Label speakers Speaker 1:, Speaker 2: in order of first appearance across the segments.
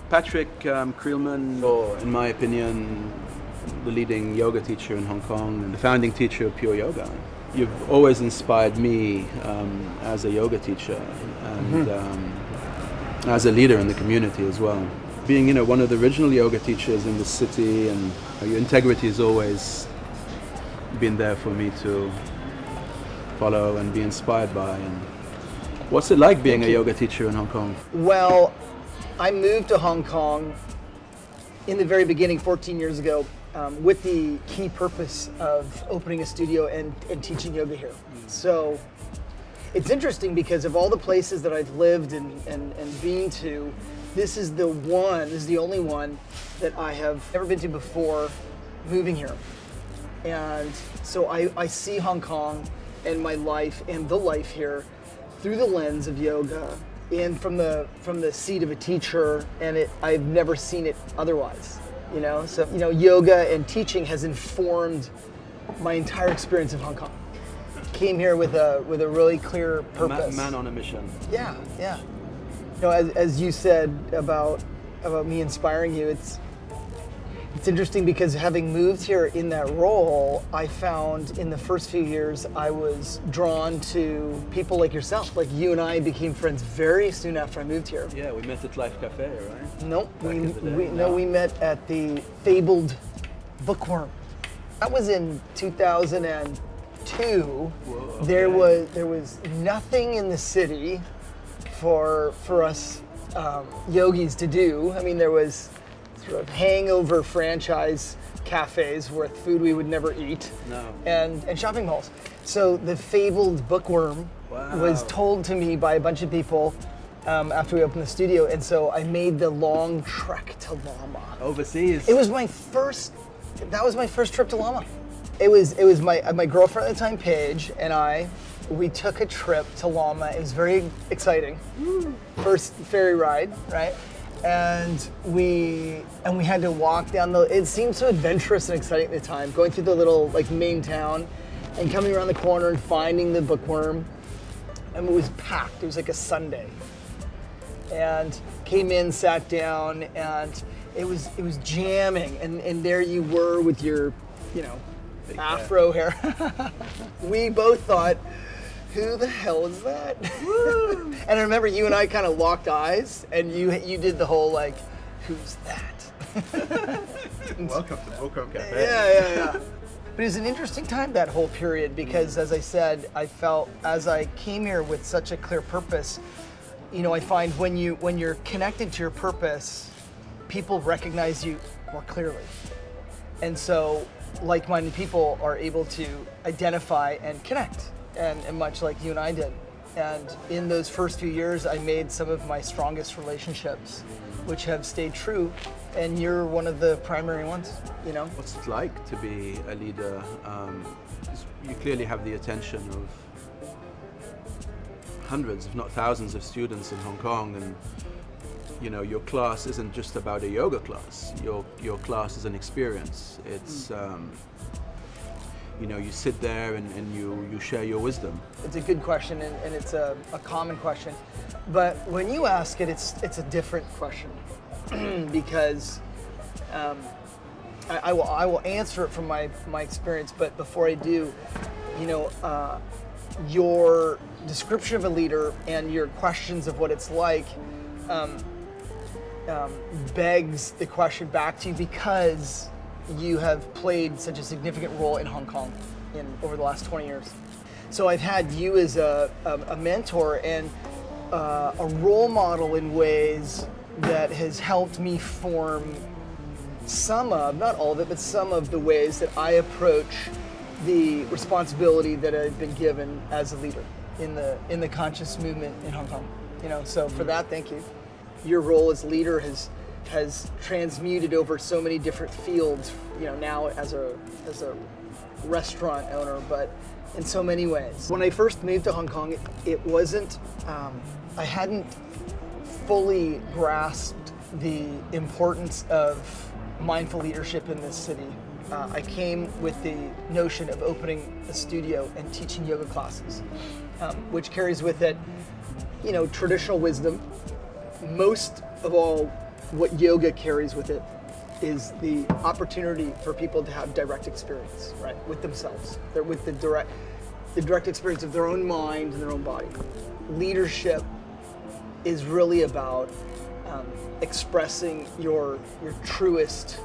Speaker 1: Patrick Creelman, or in my opinion, the leading yoga teacher in Hong Kong and the founding teacher of Pure Yoga. You've always inspired me as a yoga teacher and as a leader in the community as well. Being, one of the original yoga teachers in the city, and your integrity has always been there for me to follow and be inspired by. And what's it like being a yoga teacher in Hong Kong?
Speaker 2: Well, I moved to Hong Kong in the very beginning 14 years ago with the key purpose of opening a studio and teaching yoga here. So it's interesting because of all the places that I've lived and been to, this is the only one that I have ever been to before moving here. And so I see Hong Kong and my life and the life here through the lens of yoga and from the seat of a teacher, and I've never seen it otherwise. So yoga and teaching has informed my entire experience of Hong Kong. Came here with a really clear purpose.
Speaker 1: Man on a mission.
Speaker 2: Yeah. As you said about me inspiring you, it's interesting because having moved here in that role, I found in the first few years I was drawn to people like yourself. Like you and I became friends very soon after I moved here.
Speaker 1: Yeah, we met at Life Cafe, right?
Speaker 2: Nope, we met at the fabled Bookworm. That was in 2002.
Speaker 1: Whoa, okay.
Speaker 2: There was nothing in the city for us yogis to do. I mean, there was sort of hangover franchise cafes with food we would never eat, and shopping malls. So the fabled Bookworm was told to me by a bunch of people after we opened the studio, and so I made the long trek to Lama.
Speaker 1: Overseas.
Speaker 2: That was my first trip to Lama. It was my girlfriend at the time, Paige, and we took a trip to Lama. It was very exciting. First ferry ride, right? And we had to walk down it seemed so adventurous and exciting at the time, going through the little main town and coming around the corner and finding the Bookworm. And it was packed. It was like a Sunday. And came in, sat down, and it was jamming. And there you were with your, afro hair. We both thought, who the hell is that? And I remember you and I kind of locked eyes, and you did the whole who's that?
Speaker 1: Welcome to Bookworm Cafe.
Speaker 2: Yeah. But it was an interesting time, that whole period, because as I said, I felt as I came here with such a clear purpose, I find when you're connected to your purpose, people recognize you more clearly. And so like-minded people are able to identify and connect. And much like you and I did. And in those first few years, I made some of my strongest relationships, which have stayed true. And you're one of the primary ones,
Speaker 1: What's it like to be a leader? You clearly have the attention of hundreds, if not thousands, of students in Hong Kong. And, your class isn't just about a yoga class. Your class is an experience. It's... you sit there and you share your wisdom. It's
Speaker 2: a good question, and it's a common question. But when you ask it, it's a different question because I will answer it from my experience. But before I do, your description of a leader and your questions of what it's like begs the question back to you because you have played such a significant role in Hong Kong over the last 20 years. So I've had you as a mentor and a role model in ways that has helped me form not all of it, but some of the ways that I approach the responsibility that I've been given as a leader in the conscious movement in Hong Kong. So for that, thank you. Your role as leader has transmuted over so many different fields, now as a restaurant owner, but in so many ways. When I first moved to Hong Kong, it wasn't, I hadn't fully grasped the importance of mindful leadership in this city. I came with the notion of opening a studio and teaching yoga classes, which carries with it, traditional wisdom. Most of all, what yoga carries with it is the opportunity for people to have direct experience, right, with themselves. They're with the direct experience of their own mind and their own body. Leadership is really about expressing your truest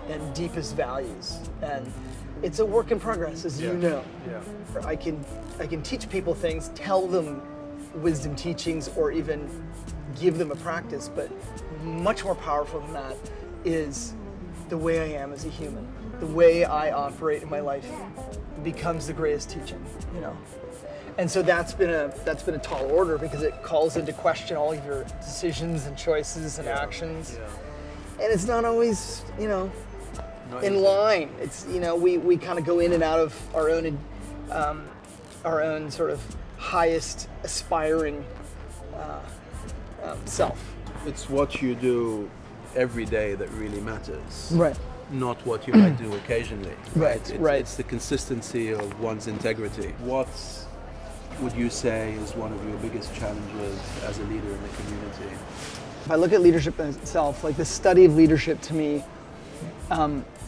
Speaker 2: and deepest values, and it's a work in progress, as you know.
Speaker 1: Yeah.
Speaker 2: I can teach people things, tell them wisdom teachings, or even give them a practice, but much more powerful than that is the way I am as a human. The way I operate in my life becomes the greatest teaching, you know. And so that's been a tall order, because it calls into question all of your decisions and choices and actions.
Speaker 1: Yeah.
Speaker 2: And it's not always, you know,
Speaker 1: Not
Speaker 2: in
Speaker 1: easy.
Speaker 2: line. It's, you know, we kind of go in and out of our own sort of highest aspiring self.
Speaker 1: It's what you do every day that really matters.
Speaker 2: Right.
Speaker 1: Not what you might do occasionally.
Speaker 2: Right, right.
Speaker 1: It's the consistency of one's integrity. What would you say is one of your biggest challenges as a leader in the community?
Speaker 2: If I look at leadership in itself, like the study of leadership to me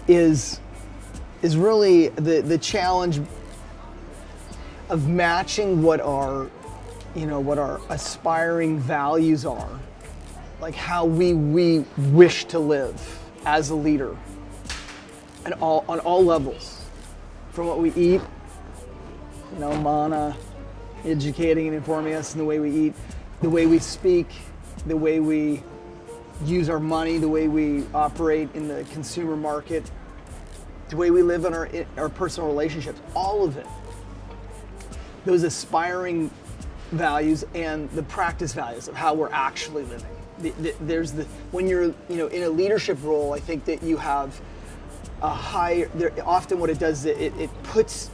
Speaker 2: is really the challenge of matching what our aspiring values are, like how we wish to live as a leader, and on all levels, from what we eat, you know, mana, educating and informing us in the way we eat, the way we speak, the way we use our money, the way we operate in the consumer market, the way we live in our personal relationships, all of it. Those aspiring values and the practice values of how we're actually living. When you're, you know, in a leadership role, I think that you have a higher, often what it does is it puts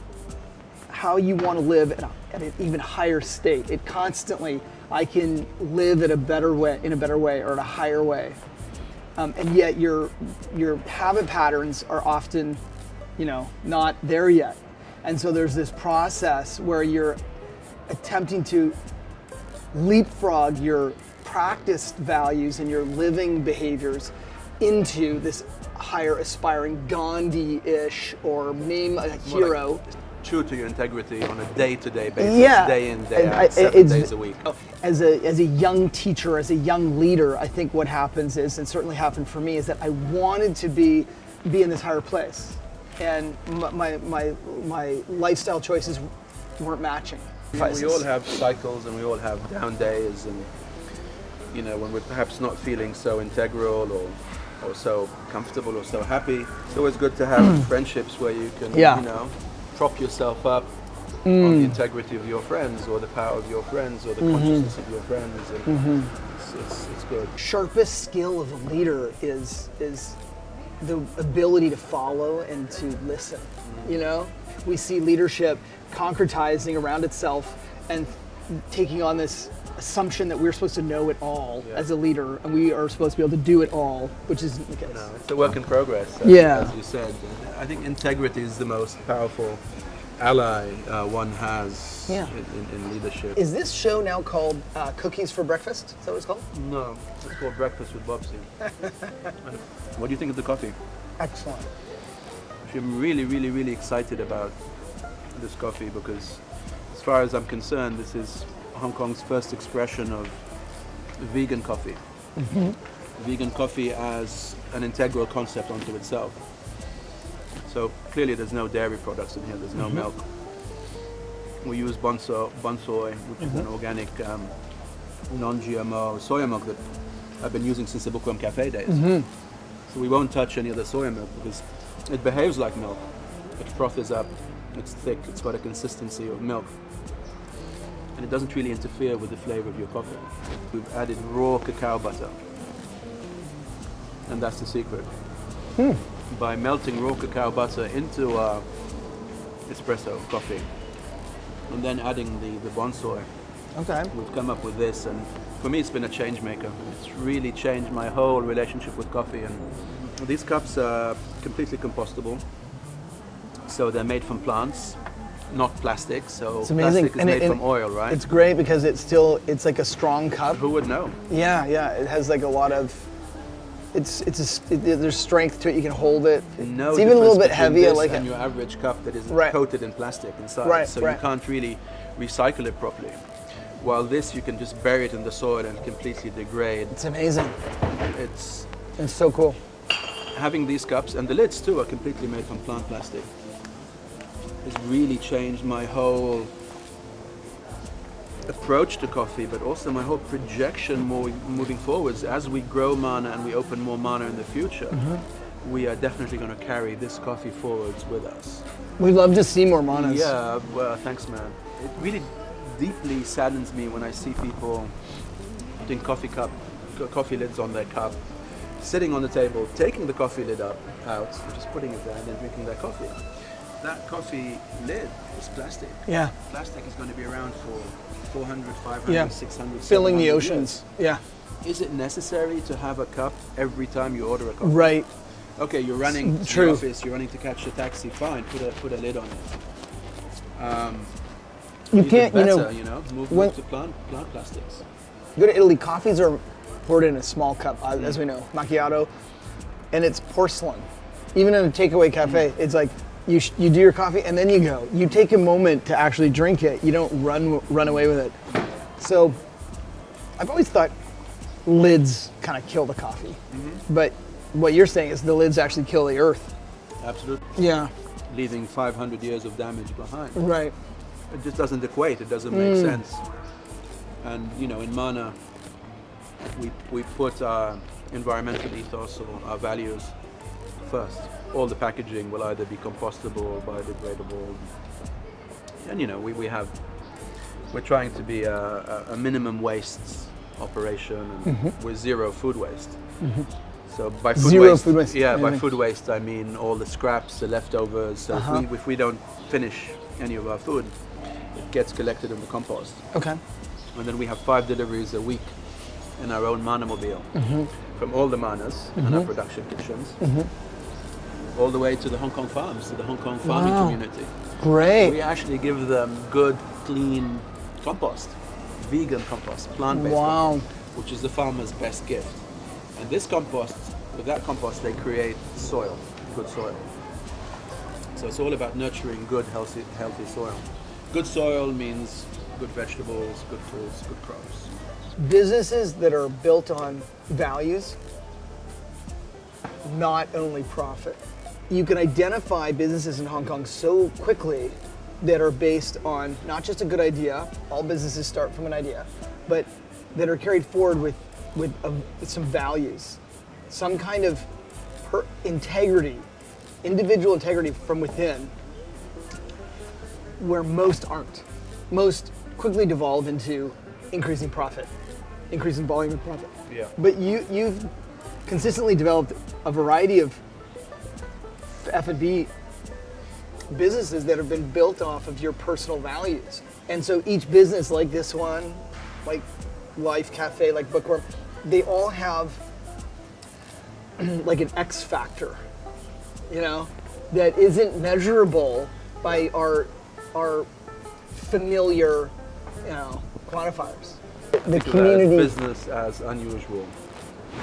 Speaker 2: how you want to live at an even higher state. It constantly, I can live in a better way, or in a higher way. And yet your habit patterns are often, you know, not there yet. And so there's this process where you're attempting to leapfrog your practiced values and your living behaviors into this higher aspiring Gandhi-ish or meme a hero.
Speaker 1: Like true to your integrity on a day-to-day basis, day in, day
Speaker 2: And
Speaker 1: out, 7 days a week.
Speaker 2: As a young teacher, as a young leader, I think what happens is, and certainly happened for me, is that I wanted to be in this higher place, and my lifestyle choices weren't matching.
Speaker 1: We all have cycles, and we all have down days, and you know, when we're perhaps not feeling so integral or so comfortable or so happy, it's always good to have friendships where you can, you know, prop yourself up on the integrity of your friends, or the power of your friends, or the consciousness of your friends, and it's good.
Speaker 2: Sharpest skill of a leader is the ability to follow and to listen. You know, we see leadership concretizing around itself and taking on this assumption that we're supposed to know it all as a leader, and we are supposed to be able to do it all, which isn't the case.
Speaker 1: No, it's a work in progress, as you said. I think integrity is the most powerful ally one has in leadership.
Speaker 2: Is this show now called Cookies for Breakfast? Is that what it's called?
Speaker 1: No, it's called Breakfast with Bobsy. What do you think of the coffee?
Speaker 2: Excellent.
Speaker 1: Actually, I'm really, really, really excited about this coffee, because as far as I'm concerned, this is Hong Kong's first expression of vegan coffee. Vegan coffee as an integral concept unto itself. So clearly there's no dairy products in here, there's no milk. We use bonsoi, which is an organic non-GMO soya milk that I've been using since the Bookworm Cafe days. So we won't touch any of the soya milk, because it behaves like milk. It froths up, it's thick, it's got a consistency of milk. And it doesn't really interfere with the flavor of your coffee. We've added raw cacao butter. And that's the secret. By melting raw cacao butter into espresso coffee, and then adding the bonsoi, we've come up with this, and for me it's been a change maker. It's really changed my whole relationship with coffee. And these cups are completely compostable, so they're made from plants, not plastic. So
Speaker 2: It's amazing.
Speaker 1: plastic is made from oil, right?
Speaker 2: It's great because it's like a strong cup.
Speaker 1: Who would know?
Speaker 2: Yeah, yeah. It has like a lot of, there's strength to it. You can hold it.
Speaker 1: No
Speaker 2: It's even a little bit
Speaker 1: difference
Speaker 2: heavy. I
Speaker 1: between
Speaker 2: like
Speaker 1: this and
Speaker 2: it.
Speaker 1: your average cup that is
Speaker 2: Right.
Speaker 1: coated in plastic inside.
Speaker 2: Right,
Speaker 1: So
Speaker 2: right.
Speaker 1: you can't really recycle it properly. While this, you can just bury it in the soil and completely degrade.
Speaker 2: It's amazing.
Speaker 1: It's
Speaker 2: It's so cool.
Speaker 1: having these cups, and the lids too are completely made from plant plastic. Has really changed my whole approach to coffee, but also my whole projection moving forwards. As we grow Mana and we open more Mana in the future, we are definitely going to carry this coffee forwards with us.
Speaker 2: We'd love to see more Manas.
Speaker 1: Yeah, well, thanks, man. It really deeply saddens me when I see people putting coffee lids on their cup, sitting on the table, taking the coffee lid out, just putting it there and then drinking their coffee. That coffee lid is plastic.
Speaker 2: Yeah.
Speaker 1: Plastic is going to be around for 400, 500,
Speaker 2: Yeah.
Speaker 1: 600,
Speaker 2: Filling the
Speaker 1: 700
Speaker 2: oceans. Yeah.
Speaker 1: years. Is it necessary to have a cup every time you order a coffee?
Speaker 2: Right.
Speaker 1: Okay, you're running to
Speaker 2: True.
Speaker 1: the office, you're running to catch a taxi, fine, put a lid on it.
Speaker 2: You
Speaker 1: Use it
Speaker 2: can't,
Speaker 1: better,
Speaker 2: when-
Speaker 1: move to plant plastics.
Speaker 2: You go to Italy, coffees are poured in a small cup, as we know, macchiato, and it's porcelain. Even in a takeaway cafe, it's like you do your coffee and then you go. You take a moment to actually drink it. You don't run away with it. So I've always thought lids kind of kill the coffee, but what you're saying is the lids actually kill the earth.
Speaker 1: Absolutely.
Speaker 2: Yeah.
Speaker 1: Leaving 500 years of damage behind.
Speaker 2: Right.
Speaker 1: It just doesn't equate, it doesn't make sense. And in Mana, we put our environmental ethos or our values first. All the packaging will either be compostable or biodegradable. And we're trying to be a minimum waste operation and with zero food waste. So by food
Speaker 2: Zero
Speaker 1: waste,
Speaker 2: food waste.
Speaker 1: yeah, by
Speaker 2: Amazing.
Speaker 1: food waste I mean all the scraps, the leftovers. So if we don't finish any of our food, it gets collected in the compost.
Speaker 2: Okay.
Speaker 1: And then we have 5 deliveries a week in our own Mana mobile from all the Manas and our production kitchens, all the way to the Hong Kong farms, to the Hong Kong farming community.
Speaker 2: Great.
Speaker 1: We actually give them good, clean compost, vegan compost, plant-based
Speaker 2: Wow.
Speaker 1: compost, which is the farmer's best gift. And this compost, with that compost, they create soil, good soil. So it's all about nurturing good, healthy soil. Good soil means good vegetables, good fruits, good crops.
Speaker 2: Businesses that are built on values, not only profit. You can identify businesses in Hong Kong so quickly that are based on not just a good idea, all businesses start from an idea, but that are carried forward with some values, some kind of integrity, individual integrity from within, where most aren't. Most quickly devolve into increasing profit, increasing volume of profit.
Speaker 1: Yeah.
Speaker 2: But you've consistently developed a variety of F&B businesses that have been built off of your personal values. And so each business like this one, like Life Cafe, like Bookworm, they all have like an X factor, that isn't measurable by our familiar, quantifiers. The community.
Speaker 1: Business as unusual.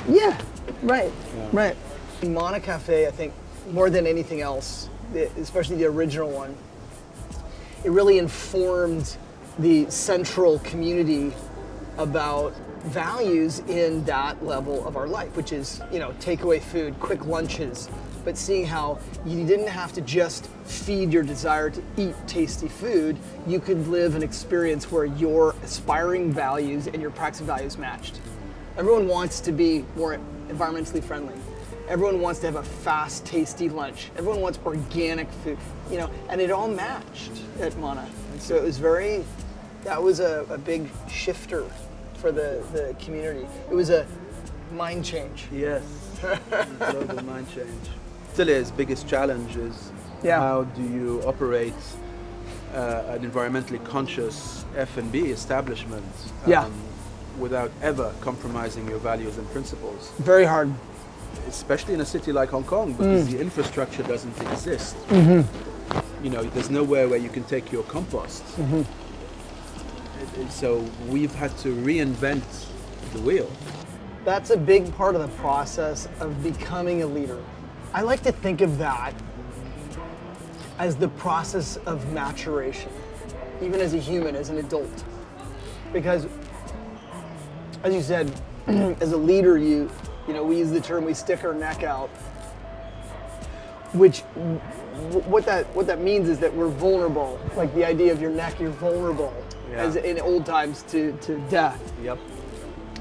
Speaker 2: Yeah, right, right. Mana Cafe, I think, more than anything else, especially the original one, it really informed the central community about values in that level of our life, which is, takeaway food, quick lunches, but seeing how you didn't have to just feed your desire to eat tasty food, you could live an experience where your aspiring values and your practical values matched. Everyone wants to be more environmentally friendly. Everyone wants to have a fast, tasty lunch. Everyone wants organic food, and it all matched at Mana. And so it was that was a big shifter for the community. It was a mind change.
Speaker 1: Yes, global mind change. Still is, biggest challenge is how do you operate an environmentally conscious F&B establishment without ever compromising your values and principles.
Speaker 2: Very hard.
Speaker 1: Especially in a city like Hong Kong, because the infrastructure doesn't exist. there's nowhere where you can take your compost. So we've had to reinvent the wheel.
Speaker 2: That's a big part of the process of becoming a leader. I like to think of that as the process of maturation, even as a human, as an adult. Because, as you said, as a leader, we use the term, we stick our neck out, which what that means is that we're vulnerable. Like the idea of your neck, you're vulnerable, as in old times to death.
Speaker 1: Yep.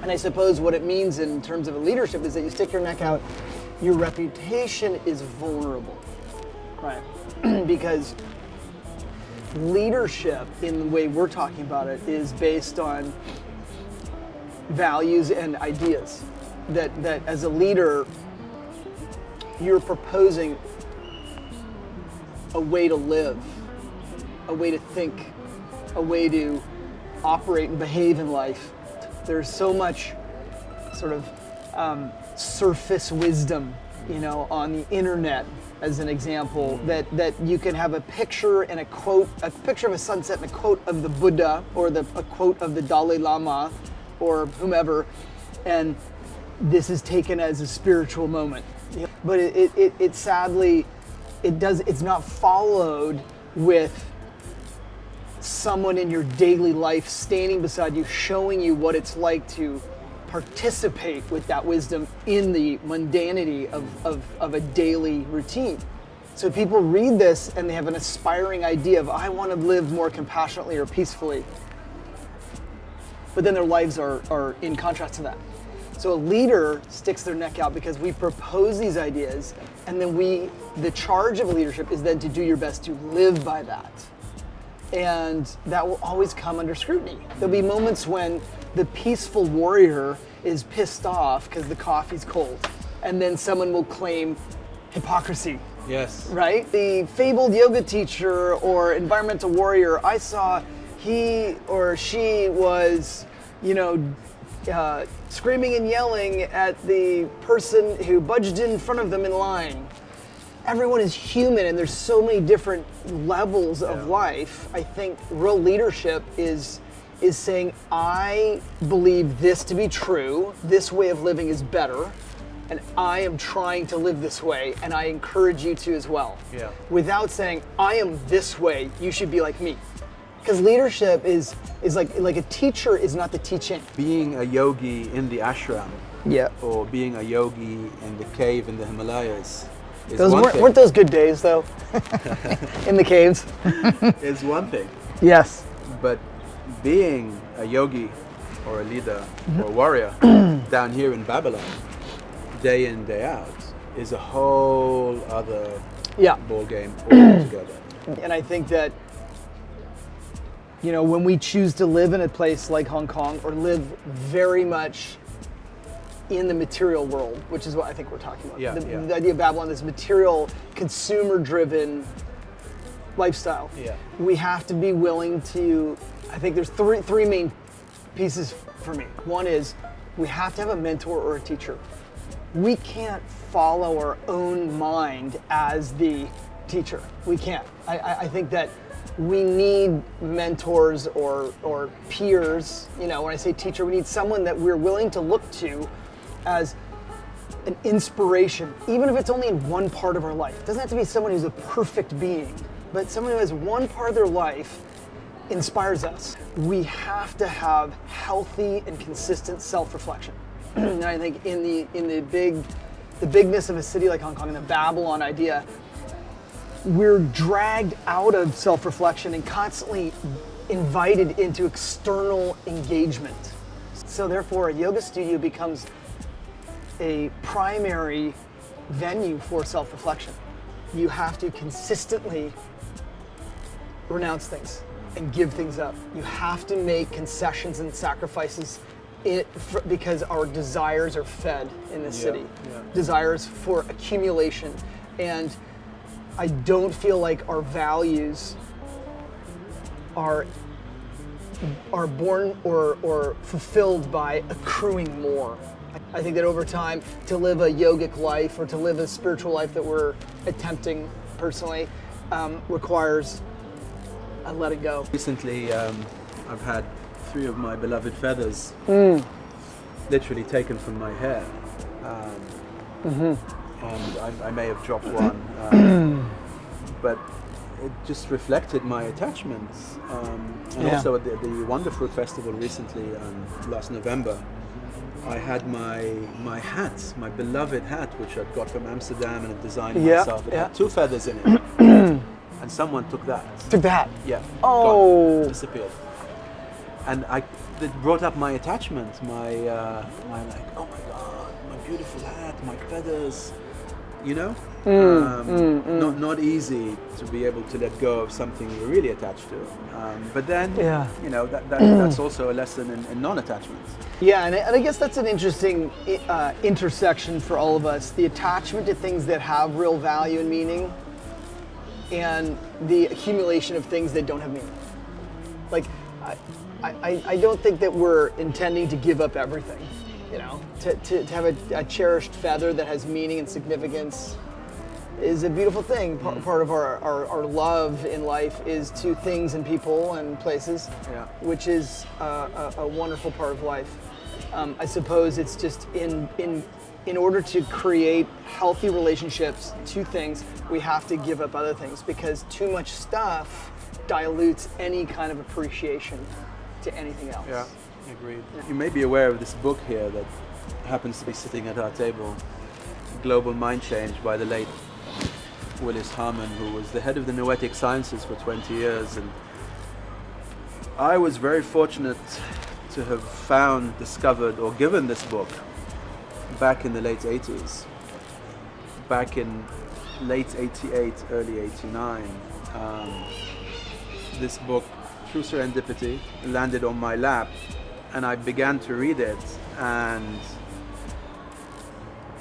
Speaker 2: And I suppose what it means in terms of a leadership is that you stick your neck out, your reputation is vulnerable, right? Because leadership, in the way we're talking about it, is based on values and ideas. That as a leader, you're proposing a way to live, a way to think, a way to operate and behave in life. There's so much sort of surface wisdom, on the internet, as an example, that you can have a picture and a quote, a picture of a sunset and a quote of the Buddha, or a quote of the Dalai Lama, or whomever, and this is taken as a spiritual moment. But it sadly, it's not followed with someone in your daily life standing beside you, showing you what it's like to participate with that wisdom in the mundanity of a daily routine. So people read this and they have an aspiring idea of, I want to live more compassionately or peacefully. But then their lives are in contrast to that. So a leader sticks their neck out because we propose these ideas, and then the charge of leadership is then to do your best to live by that. And that will always come under scrutiny. There'll be moments when the peaceful warrior is pissed off because the coffee's cold, and then someone will claim hypocrisy.
Speaker 1: Yes.
Speaker 2: Right? The fabled yoga teacher or environmental warrior, I saw he or she was, screaming and yelling at the person who budged in front of them in line. Everyone is human, and there's so many different levels of life. I think real leadership is saying, I believe this to be true, this way of living is better, and I am trying to live this way, and I encourage you to as well.
Speaker 1: Yeah.
Speaker 2: Without saying, I am this way, you should be like me. Because leadership is like a teacher is not the teaching.
Speaker 1: Being a yogi in the ashram,
Speaker 2: Yeah.
Speaker 1: or being a yogi in the cave in the Himalayas, is
Speaker 2: Those
Speaker 1: one thing.
Speaker 2: weren't those good days though, in the caves.
Speaker 1: Is one thing.
Speaker 2: Yes.
Speaker 1: But being a yogi or a leader or a warrior down here in Babylon, day in, day out, is a whole other ball game altogether.
Speaker 2: And I think that, when we choose to live in a place like Hong Kong, or live very much in the material world, which is what I think we're talking about. The idea of Babylon, this material, consumer-driven lifestyle.
Speaker 1: Yeah.
Speaker 2: We have to be willing to, I think there's three main pieces for me. One is, we have to have a mentor or a teacher. We can't follow our own mind as the teacher. We can't. I think that we need mentors or peers. When I say teacher, we need someone that we're willing to look to as an inspiration, even if it's only in one part of our life. It doesn't have to be someone who's a perfect being, but someone who has one part of their life inspires us. We have to have healthy and consistent self-reflection. And I think in the bigness of a city like Hong Kong, and the Babylon idea, we're dragged out of self-reflection and constantly invited into external engagement. So therefore, a yoga studio becomes a primary venue for self-reflection. You have to consistently renounce things and give things up. You have to make concessions and sacrifices because our desires are fed in this city. Desires for accumulation. And I don't feel like our values are born or fulfilled by accruing more. I think that over time, to live a yogic life or to live a spiritual life that we're attempting personally, requires a letting go.
Speaker 1: Recently, I've had 3 of my beloved feathers literally taken from my hair. And I may have dropped one, but it just reflected my attachments. And also at the Wonder Fruit Festival recently, last November, I had my hat, my beloved hat, which I'd got from Amsterdam and had designed myself. It had 2 feathers in it, and someone took that.
Speaker 2: Took that?
Speaker 1: Yeah.
Speaker 2: Oh.
Speaker 1: Gone, disappeared. And it brought up my attachment, my like, oh my God, my beautiful hat, my feathers, you know? Not easy to be able to let go of something you're really attached to. But then, you know, that's also a lesson in non-attachment.
Speaker 2: Yeah, and I guess that's an interesting intersection for all of us. The attachment to things that have real value and meaning, and the accumulation of things that don't have meaning. Like, I don't think that we're intending to give up everything, you know? To have a cherished feather that has meaning and significance is a beautiful thing. Part of our love in life is to things and people and places, which is a wonderful part of life. I suppose it's just in order to create healthy relationships to things, we have to give up other things, because too much stuff dilutes any kind of appreciation to anything else.
Speaker 1: Yeah, agreed. Yeah. You may be aware of this book here that happens to be sitting at our table, Global Mind Change by the late Willis Harman, who was the head of the Noetic Sciences for 20 years. And I was very fortunate to have found, discovered, or given this book back in the late 80s. Back in late 88, early 89. This book, through serendipity, landed on my lap, and I began to read it, and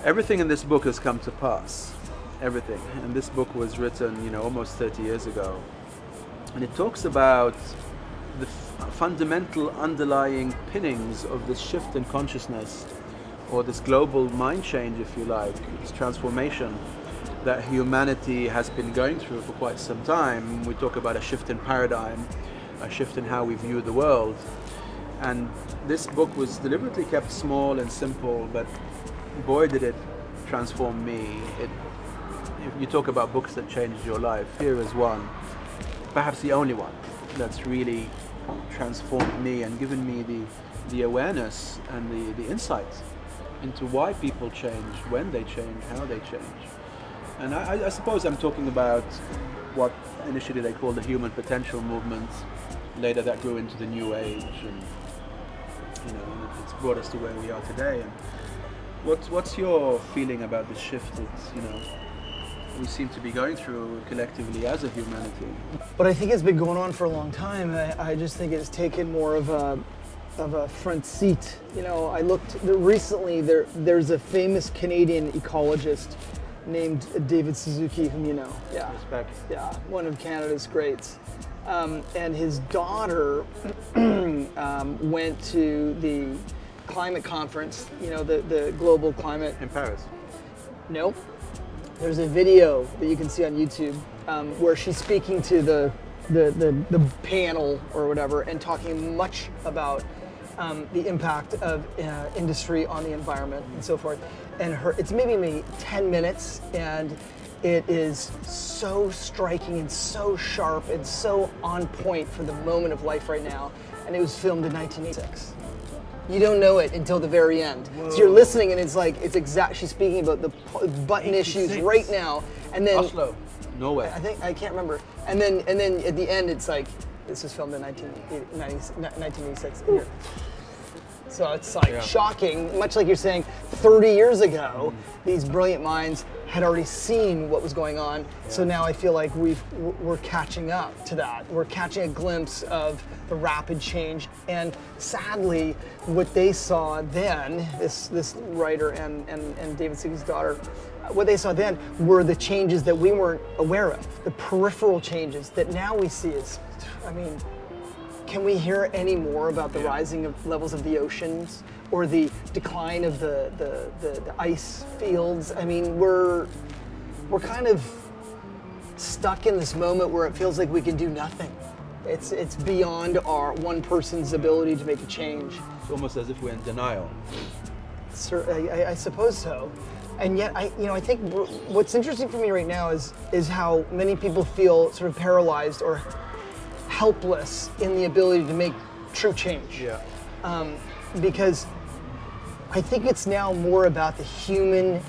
Speaker 1: everything in this book has come to pass. Everything. And this book was written, you know, almost 30 years ago. And it talks about the fundamental underlying pinnings of this shift in consciousness, or this global mind change, if you like, this transformation that humanity has been going through for quite some time. We talk about a shift in paradigm, a shift in how we view the world. And this book was deliberately kept small and simple, but boy did it transform me. If you talk about books that changed your life, here is one, perhaps the only one, that's really transformed me and given me the awareness and the insight into why people change, when they change, how they change. And I suppose I'm talking about what initially they called the human potential movement. Later that grew into the New Age, and you know, it's brought us to where we are today. And what's your feeling about the shift that, you know, we seem to be going through collectively as a humanity?
Speaker 2: But I think it's been going on for a long time. I just think it's taken more of a front seat. You know, I looked recently. There's a famous Canadian ecologist named David Suzuki, whom you know. Yeah.
Speaker 1: Respect.
Speaker 2: Yeah, one of Canada's greats. And his daughter went to the climate conference, you know, the global climate.
Speaker 1: In Paris?
Speaker 2: Nope. There's a video that you can see on YouTube where she's speaking to the panel or whatever, and talking much about the impact of industry on the environment and so forth. And it's maybe 10 minutes, and it is so striking and so sharp and so on point for the moment of life right now. And it was filmed in 1986. You don't know it until the very end. Whoa. So you're listening, and it's like, she's speaking about the button 86. Issues right now. And then
Speaker 1: Oslo, Norway.
Speaker 2: I can't remember. And then at the end, it's like, this was filmed in 1986. Ooh. So it's like shocking, much like you're saying, 30 years ago, these brilliant minds had already seen what was going on. Yeah. So now I feel like we're catching up to that. We're catching a glimpse of the rapid change. And sadly, what they saw then, this writer and David Suzuki's daughter, what they saw then were the changes that we weren't aware of, the peripheral changes that now we see as, I mean, can we hear any more about the rising of levels of the oceans, or the decline of the ice fields? I mean, we're kind of stuck in this moment where it feels like we can do nothing. It's beyond our one person's ability to make a change.
Speaker 1: It's almost as if we're in denial.
Speaker 2: I suppose so. And yet, I think what's interesting for me right now is how many people feel sort of paralyzed or helpless in the ability to make true change.
Speaker 1: Yeah.
Speaker 2: Because I think it's now more about the human,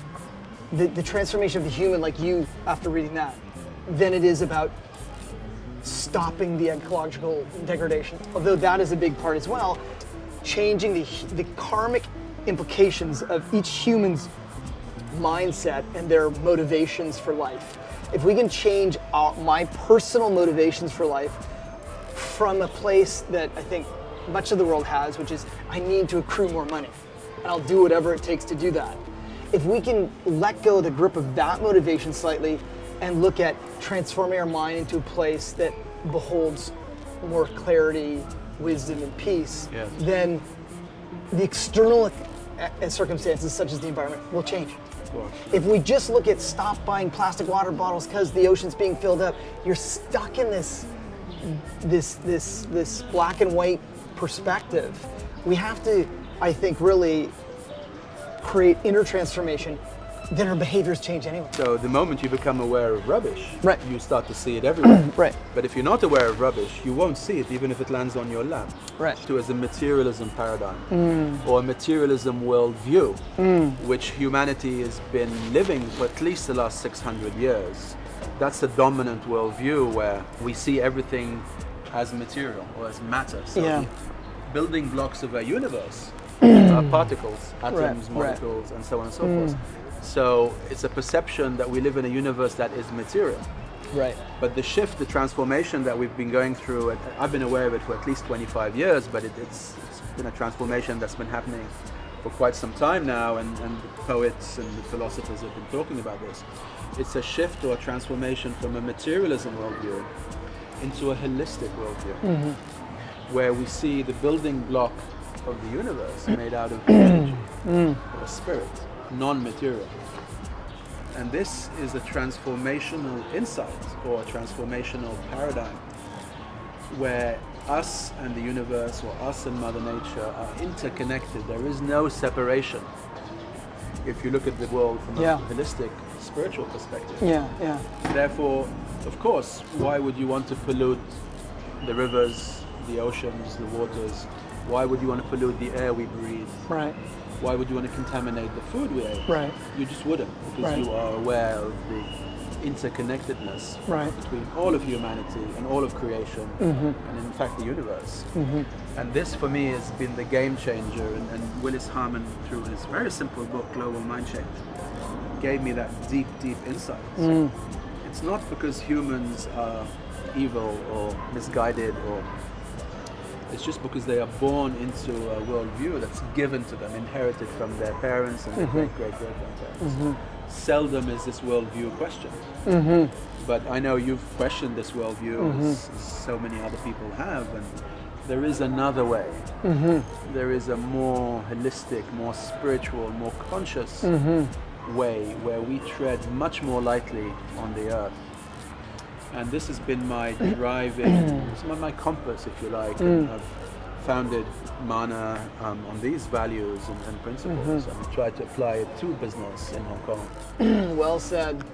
Speaker 2: the transformation of the human, like you after reading that, than it is about stopping the ecological degradation. Although that is a big part as well, changing the karmic implications of each human's mindset and their motivations for life. If we can change my personal motivations for life from a place that I think much of the world has, which is I need to accrue more money, and I'll do whatever it takes to do that. If we can let go of the grip of that motivation slightly and look at transforming our mind into a place that beholds more clarity, wisdom, and peace,
Speaker 1: Yes.
Speaker 2: then the external circumstances such as the environment will change.
Speaker 1: Of course.
Speaker 2: If we just look at stop buying plastic water bottles because the ocean's being filled up, you're stuck in this black and white perspective. We have to, I think, really create inner transformation. Then our behaviors change anyway.
Speaker 1: So the moment you become aware of rubbish,
Speaker 2: Right.
Speaker 1: you start to see it everywhere.
Speaker 2: Right.
Speaker 1: But if you're not aware of rubbish, you won't see it even if it lands on your lap.
Speaker 2: Right.
Speaker 1: To as a materialism paradigm or a materialism worldview, which humanity has been living for at least the last 600 years. That's the dominant worldview where we see everything as material or as matter. So
Speaker 2: Yeah.
Speaker 1: the building blocks of our universe are particles, atoms,
Speaker 2: Right.
Speaker 1: molecules, and so on and so forth. So it's a perception that we live in a universe that is material.
Speaker 2: Right.
Speaker 1: But the shift, the transformation that we've been going through, and I've been aware of it for at least 25 years, but it's been a transformation that's been happening for quite some time now, and the poets and the philosophers have been talking about this. It's a shift or a transformation from a materialism worldview into a holistic worldview, where we see the building block of the universe made out of energy or spirit, non-material. And this is a transformational insight or a transformational paradigm where us and the universe or us and Mother Nature are interconnected. There is no separation if you look at the world from
Speaker 2: Yeah.
Speaker 1: a holistic spiritual perspective.
Speaker 2: Yeah, yeah.
Speaker 1: Therefore, of course, why would you want to pollute the rivers, the oceans, the waters? Why would you want to pollute the air we breathe?
Speaker 2: Right.
Speaker 1: Why would you want to contaminate the food we ate?
Speaker 2: Right.
Speaker 1: You just wouldn't, because
Speaker 2: Right.
Speaker 1: you are aware of the interconnectedness
Speaker 2: Right.
Speaker 1: between all of humanity and all of creation, and in fact the universe. And this for me has been the game changer, and Willis Harman, through his very simple book, Global Mind Change, gave me that deep, deep insight. It's not because humans are evil or misguided, or it's just because they are born into a worldview that's given to them, inherited from their parents and their great-great-great-grandparents. Seldom is this worldview questioned. But I know you've questioned this worldview, as so many other people have, and there is another way. There is a more holistic, more spiritual, more conscious way where we tread much more lightly on the earth. And this has been my driving, it's my compass, if you like, and I've founded Mana on these values and principles, and tried to apply it to business in Hong Kong.
Speaker 2: Well said.